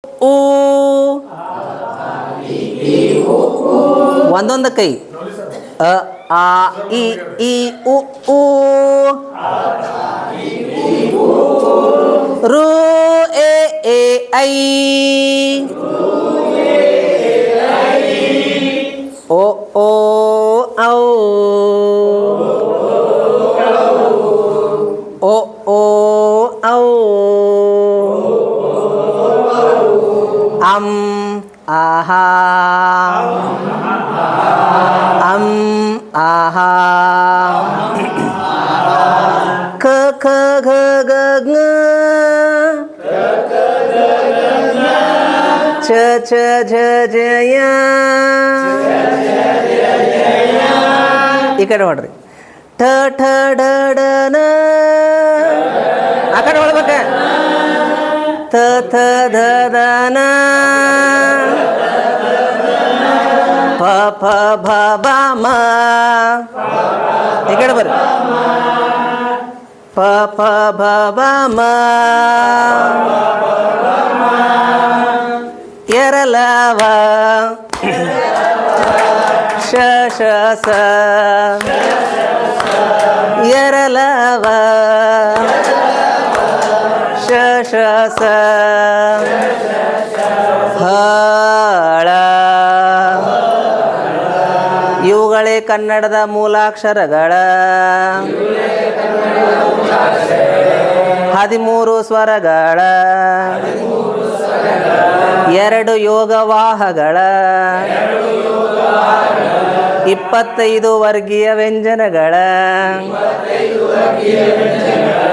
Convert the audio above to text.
ಊ ಒಂದೊಂದು ಕೈ ಅ ಆ ಇ ಈ ಉ ಊ ರು ಎ ಎ ಐ ಓ ಓ ಔ ಓ ಓ ಔ ಅಂ ಆಹಾ ಅಂ ಆಹಾ ಕ ಖ ಗ ಗ ಜ್ಞ ಚ ಛ ಝ ಜಯ ಈ ಕಡೆ ನೋಡ್ರಿ ಠ ಠ ಡ ಡ ನ ಆ ಕಡೆ ಹೊಡ್ಬೇಕ ಥ ಥ ಧ ದ ನ ಪ ಫ ಭ ಬ ಮ ಈ ಕಡೆ ಬರ್ರಿ ಪ ಫ ಭ ಬ ಮ ಎರಲವ ಶ ಶ ಸ ಎರಲವ ಶ ಶ ಸ ಹಳ ಇವುಗಳೇ ಕನ್ನಡದ ಮೂಲಾಕ್ಷರಗಳ 13 ಸ್ವರಗಳ 2 ಯೋಗವಾಹಗಳ 25 ವರ್ಗೀಯ ವ್ಯಂಜನಗಳ